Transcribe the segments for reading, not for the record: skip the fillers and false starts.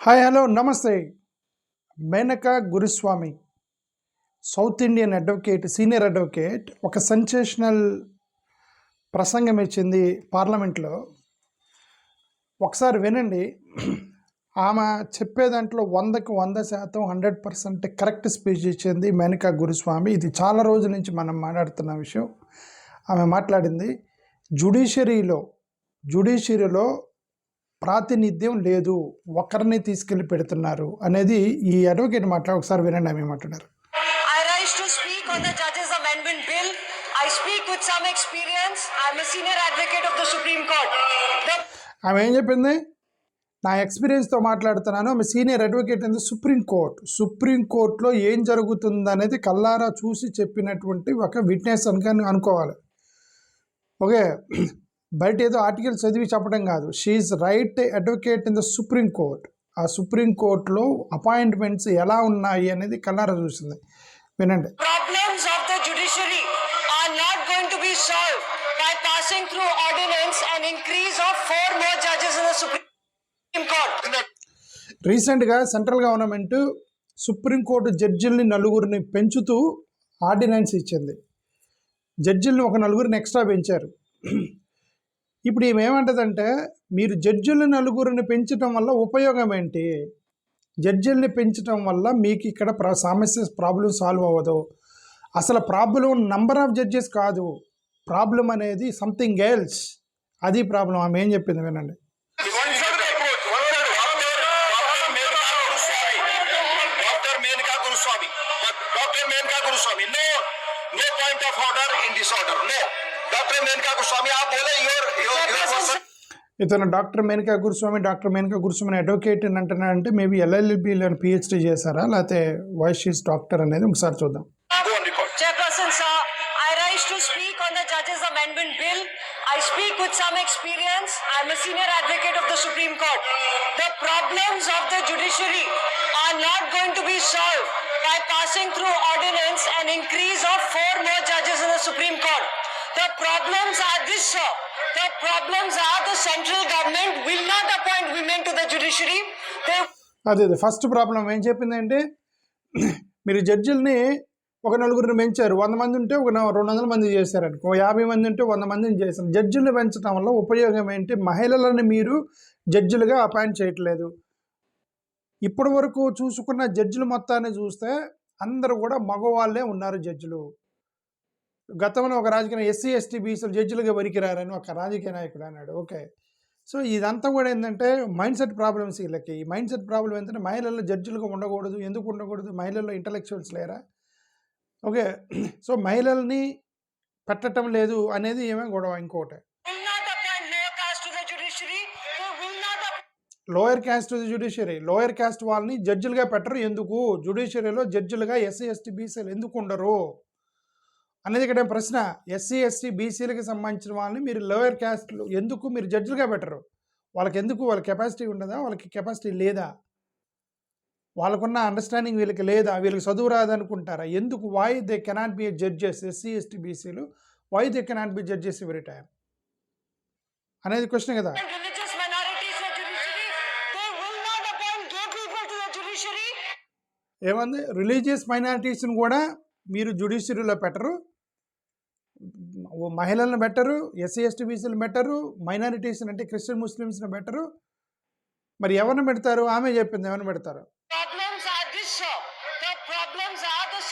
Hi hello నమస్తే. Menaka Guruswamy South Indian advocate, senior advocate ఒక sensational ప్రసంగం ఇచ్చింది పార్లమెంట్లో. ఒకసారి వినండి. ఆమె చెప్పే దాంట్లో 100కి 100% 100% కరెక్ట్ స్పీచ్ ఇచ్చింది మేనకా గురుస్వామి. ఇది చాలా రోజుల నుంచి మనం మాట్లాడుతున్న విషయం. ఆమె మాట్లాడింది జుడిషియరీలో ప్రాతినిధ్యం లేదు, ఒకరిని తీసుకెళ్లి పెడుతున్నారు అనేది ఈ అడ్వకేట్ మాట్లాడి. ఒకసారి వినండి ఆమె మాట్లాడారు. I rise to speak on the Judges Amendment Bill. I speak with some experience. I am a senior advocate of the Supreme Court. ఆమె ఏం చెప్పింది? నా ఎక్స్పీరియన్స్తో మాట్లాడుతున్నాను. ఆమె సీనియర్ అడ్వకేట్ ఇన్ ది సుప్రీంకోర్టులో ఏం జరుగుతుంది అనేది కల్లారా చూసి చెప్పినటువంటి ఒక విట్నెస్ అనుకోవాలి. ఓకే, బయట ఏదో ఆర్టికల్ చదివి చెప్పడం కాదు. She's right advocate in the Supreme Court. ఆ సుప్రీంకోర్టులో అపాయింట్మెంట్స్ ఎలా ఉన్నాయి అనేది కల్లారా చూసింది. వినండి. Problems of the judiciary are not going to be solved by passing through ordinance and increase of 4 more judges in the Supreme Court. రీసెంట్గా సెంట్రల్ గవర్నమెంట్ సుప్రీంకోర్టు జడ్జిల్ని 4 పెంచుతూ ఆర్డినెన్స్ ఇచ్చింది. జడ్జిల్ని ఒక 4 ఎక్స్ట్రా పెంచారు. ఇప్పుడు ఏమంటదంటే, మీరు జడ్జిల్ని 4 పెంచడం వల్ల ఉపయోగం ఏంటి? జడ్జిల్ని పెంచడం వల్ల మీకు ఇక్కడ ప్రాబ్లం సాల్వ్ అవ్వదు. అసలు ప్రాబ్లం నంబర్ ఆఫ్ జడ్జెస్ కాదు, ప్రాబ్లం అనేది సంథింగ్ ఎల్స్. అది ప్రాబ్లం. ఆమె ఏం చెప్పింది వినండి. ఇతను డాక్టర్ మేనకా గురుస్వామి అడ్వకేట్ అని అంటున్నాడంటే మేబీ LLBలో PhD చేశారా, లేకపోతే వైస్ షీస్ డాక్టర్ అనేది ఒకసారి చూద్దాం. Chairperson sir, I rise to speak on the Judges Amendment Bill. I speak with some experience. I am a senior advocate of the Supreme Court. The problems of the judiciary are not going to be solved by passing through ordinance and increase of 4 more judges in the Supreme Court. The problems are this, sir. The problems are the central government will not appoint women to the judiciary. అదే first problem ఏం చెప్పిందంటే, మీరు జడ్జిల్ని ఒక 4 పెంచారు. 100 మంది ఉంటే ఒక 200 మంది చేశారనుకో, 50 మంది ఉంటే 100 మందిని చేశారు. జడ్జిల్ని పెంచడం వల్ల ఉపయోగం ఏంటి? మహిళలను మీరు జడ్జిలుగా అపాయింట్ చేయట్లేదు. ఇప్పటి వరకు చూసుకున్న జడ్జిలు మొత్తాన్ని చూస్తే అందరూ కూడా మగవాళ్ళే ఉన్నారు జడ్జిలు. గతంలో ఒక రాజకీయ SC ST BCలు జడ్జిలుగా వరికిరారని ఒక రాజకీయ నాయకుడు అన్నాడు. ఓకే, సో ఇదంతా కూడా ఏంటంటే మైండ్ సెట్ ప్రాబ్లమ్స్. వీళ్ళకి ఈ మైండ్ సెట్ ప్రాబ్లం ఏంటంటే, మహిళల్లో జడ్జిలుగా ఉండకూడదు. ఎందుకు ఉండకూడదు? మహిళల్లో ఇంటలెక్చువల్స్ లేరా? ఓకే, సో మహిళల్ని పెట్టడం లేదు అనేది ఏమే గొడవ. ఇంకోటి, lower caste judiciary, lower caste వాళ్ళని జడ్జిలుగా పెట్టరు. ఎందుకు? జ్యుడిషియరీలో జడ్జిలుగా SC ST BCలు ఎందుకు ఉండరు అనేది ఇక్కడ ప్రశ్న. SC ST BCలకి సంబంధించిన వాళ్ళని మీరు లోయర్ క్యాస్ట్లు ఎందుకు మీరు జడ్జిలుగా పెట్టరు? వాళ్ళకి ఎందుకు? వాళ్ళ కెపాసిటీ ఉండదా? వాళ్ళకి కెపాసిటీ లేదా? వాళ్ళకున్న అండర్స్టాండింగ్ వీళ్ళకి లేదా? వీళ్ళకి చదువు రాదనుకుంటారా? ఎందుకు? Why they cannot be judges? SC ST BCలు why they cannot be judges every time అనేది క్వశ్చన్ కదా. ఏమంది? రిలీజియస్ మైనారిటీస్ని కూడా మీరు జ్యుడిషియరీలో పెట్టరు, మహిళలను పెట్టరు, SC ST BCలు పెట్టరు, మైనారిటీస్ని అంటే క్రిస్టియన్ ముస్లిమ్స్ని పెట్టరు. మరి ఎవరిని పెడతారు? ఆమె చెప్పింది ఎవరిని పెడతారు?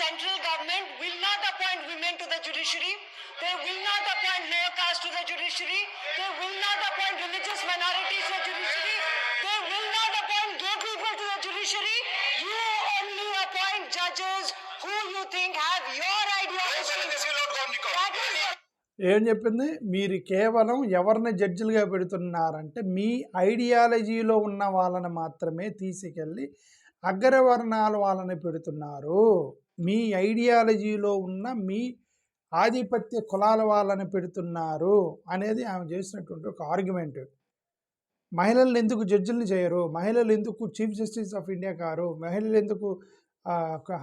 Central government will not appoint women to the judiciary. They will not appoint lower caste to the judiciary. They will not appoint religious minorities to the judiciary. They will not appoint gay people to the judiciary. You only appoint judges who you think have your ideology. ఏం చెప్పింది? మీరు కేవలం ఎవరిని జడ్జిలుగా పెడుతున్నారంటే మీ ఐడియాలజీలో ఉన్న వాళ్ళని మాత్రమే తీసుకెళ్ళి అగ్రవర్ణాల వాళ్ళని పెడుతున్నారు. మీ ఐడియాలజీలో ఉన్న మీ ఆధిపత్య కులాల వాళ్ళని పెడుతున్నారు అనేది ఆమె చేసినటువంటి ఒక ఆర్గ్యుమెంట్. మహిళలను ఎందుకు జడ్జిల్ని చేయరు? మహిళలు ఎందుకు chief justice of India car? మహిళలు ఎందుకు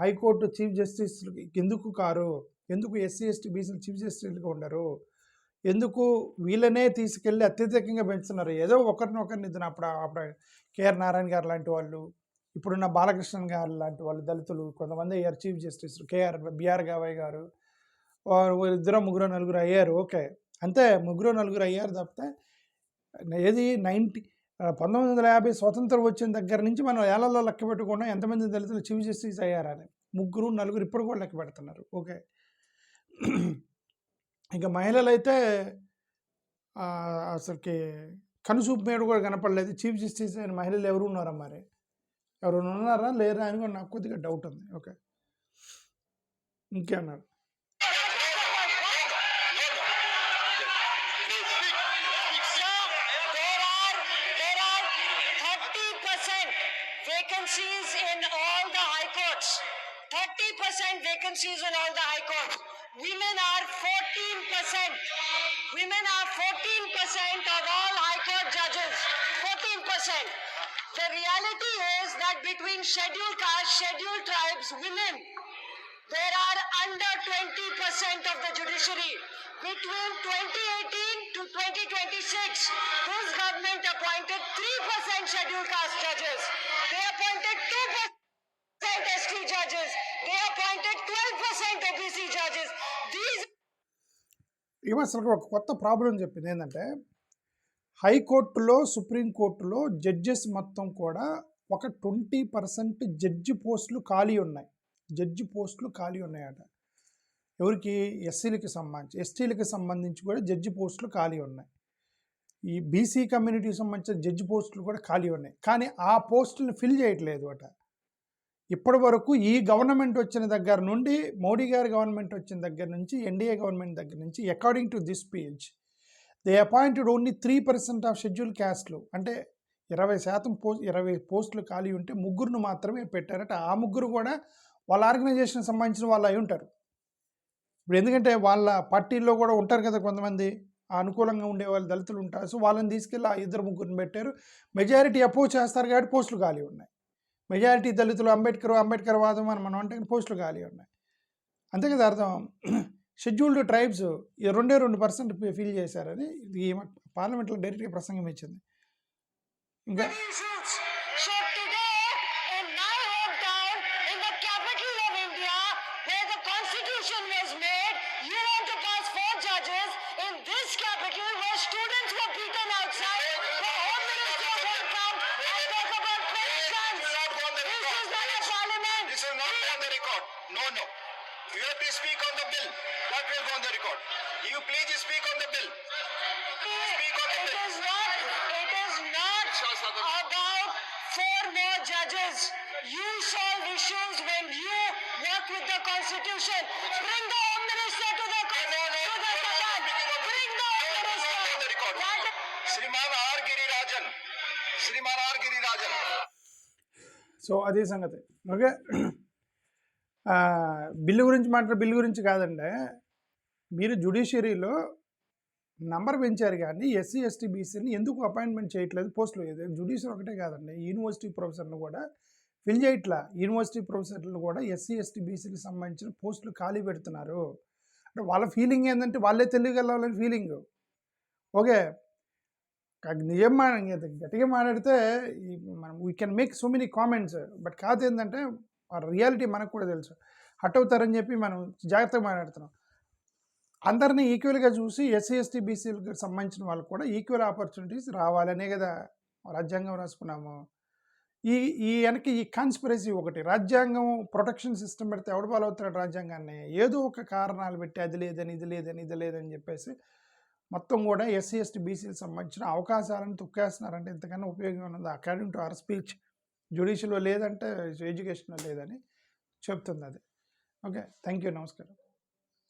హైకోర్టు చీఫ్ జస్టిస్ ఎందుకు కారు? ఎందుకు SC ST BCలు చీఫ్ జస్టిస్గా ఉండరు? ఎందుకు వీళ్ళనే తీసుకెళ్ళి అత్యధికంగా పెంచుతున్నారు? ఏదో ఒకరినొకరిని ఇద్దరు అప్పుడు కేఆర్ నారాయణ గారు లాంటి వాళ్ళు, ఇప్పుడున్న బాలకృష్ణన్ గారు లాంటి వాళ్ళు దళితులు కొంతమంది అయ్యారు చీఫ్ జస్టిస్. బిఆర్ గవాయ్ గారు ఇద్దరు ముగ్గురు నలుగురు అయ్యారు. ఓకే, అంతే, ముగ్గురు నలుగురు అయ్యారు తప్పితే ఏది 1950 స్వతంత్రం వచ్చిన దగ్గర నుంచి మనం ఏళ్లలో లెక్క పెట్టుకున్నాం ఎంతమంది దళితులు చీఫ్ జస్టిస్ అయ్యారని. ముగ్గురు నలుగురు ఇప్పుడు కూడా లెక్క పెడుతున్నారు. ఓకే, ఇంకా మహిళలు అయితే అసలుకి కనుసూపు మేడు కూడా కనపడలేదు. చీఫ్ జస్టిస్ అయిన మహిళలు ఎవరు ఉన్నారా, మరి ఎవరైనా ఉన్నారా లేరా అని కూడా నాకు కొద్దిగా డౌట్ ఉంది. Okay, ఇంకేమన్నారు? Vacancies in all the high courts. 30% vacancies in all the high courts. Women are 14%. Women are 14% of all high court judges. 14%. The reality is that between scheduled castes, scheduled tribes, women, there are under 20% of the judiciary. Between 2018 to 2026, this government appointed 3% scheduled caste judges. They appointed 2% ST judges. They appointed 12% OBC judges. These ఇవి అసలు ఒక కొత్త problem చెప్పింది ఏంటంటే, హైకోర్టులో సుప్రీంకోర్టులో judges మొత్తం కూడా ఒక 20% జడ్జి పోస్టులు ఖాళీ ఉన్నాయి. జడ్జి పోస్టులు ఖాళీ ఉన్నాయట. ఎవరికి? ఎస్సీలకి సంబంధించి, ఎస్టీలకి సంబంధించి కూడా జడ్జి పోస్టులు ఖాళీ ఉన్నాయి. ఈ బీసీ కమ్యూనిటీకి సంబంధించిన జడ్జి పోస్టులు కూడా ఖాళీ ఉన్నాయి. కానీ ఆ పోస్టులను ఫిల్ చేయట్లేదు అట. ఇప్పటి వరకు ఈ గవర్నమెంట్ వచ్చిన దగ్గర నుండి, మోడీ గారి గవర్నమెంట్ వచ్చిన దగ్గర నుంచి, ఎన్డీఏ గవర్నమెంట్ దగ్గర నుంచి, according to this page they appointed only 3% of schedule క్యాస్ట్లు. అంటే 20 పోస్టులు ఖాళీ ఉంటే ముగ్గురును మాత్రమే పెట్టారట. ఆ ముగ్గురు కూడా వాళ్ళ ఆర్గనైజేషన్ సంబంధించిన వాళ్ళు అయి ఉంటారు. ఇప్పుడు ఎందుకంటే వాళ్ళ పార్టీల్లో కూడా ఉంటారు కదా కొంతమంది అనుకూలంగా ఉండే వాళ్ళు దళితులు ఉంటారు. సో వాళ్ళని తీసుకెళ్ళి ఆ ఇద్దరు ముగ్గురిని పెట్టారు. మెజారిటీ అపోజ్ చేస్తారు కాబట్టి పోస్టులు ఖాళీ ఉన్నాయి. మెజారిటీ దళితులు అంబేద్కర్ వాదం అని మనం అంటే పోస్టులు ఖాళీ ఉన్నాయి. అంతే కదా అర్థం. షెడ్యూల్డ్ ట్రైబ్స్ 2% ఫీల్ చేశారని ఇది పార్లమెంట్లో డైరెక్ట్గా ప్రసంగం ఇచ్చింది. ఇంకా So today, in my hometown, in the capital of India, where the constitution was made, you want to pass 4 judges. In this capital, where students were beaten outside, the Home Minister won't come and talk about pensions. This is not a parliament. This will not go on the record. No. You have to speak on the bill. That will go on the record. You please speak on the bill. Speak on the It bill. is not about 4 more judges. You solve issues when you work with the constitution. Bring the Home Minister to the Sadan. Bring the Home Minister. Shriman R. Girirajan. So అదే సంగతి. Okay, bill గురించి కాదండి. మీరు జ్యుడిషియరీలో number పెంచారు కానీ SC ST బీసీని ఎందుకు appointment చేయట్లేదు పోస్టులు? జ్యుడిషియరీ ఒకటే కాదండి, యూనివర్సిటీ ప్రొఫెసర్లు కూడా ఫిల్ చేయట్లా. యూనివర్సిటీ ప్రొఫెసర్లు కూడా ఎస్సీ ఎస్టీ బీసీకి సంబంధించిన పోస్టులు ఖాళీ పెడుతున్నారు. అంటే వాళ్ళ ఫీలింగ్ ఏంటంటే వాళ్ళే తెలియగలవాలని ఫీలింగ్. ఓకే, నిజం గట్టిగా మాట్లాడితే మనం we can make so many comments, but కాదు ఏంటంటే రియాలిటీ మనకు కూడా తెలుసు. హట్ అవుతారని చెప్పి మనం జాగ్రత్తగా మాట్లాడుతున్నాం. అందరినీ ఈక్వల్గా చూసి ఎస్సీ ఎస్టీ బీసీలకు సంబంధించిన వాళ్ళకు కూడా ఈక్వల్ ఆపర్చునిటీస్ రావాలనే కదా రాజ్యాంగం రాసుకున్నాము. ఈ వెనక్కి ఈ కాన్స్పిరసీ ఒకటి. రాజ్యాంగం ప్రొటెక్షన్ సిస్టమ్ పెడితే ఎవడు ఫాలో అవుతాడు రాజ్యాంగాన్ని? ఏదో ఒక కారణాలు పెట్టి అది లేదని ఇది లేదని చెప్పేసి మొత్తం కూడా ఎస్సీ ఎస్టీ బీసీలకు సంబంధించిన అవకాశాలను తొక్కేస్తున్నారంటే ఇంతకన్నా ఉపయోగం ఉన్నది. అకార్డింగ్ టు అవర్ స్పీచ్ జ్యుడిషియల్లో లేదంటే ఎడ్యుకేషన్లో లేదని చెప్తుంది అది. ఓకే, థ్యాంక్ యూ, నమస్కారం.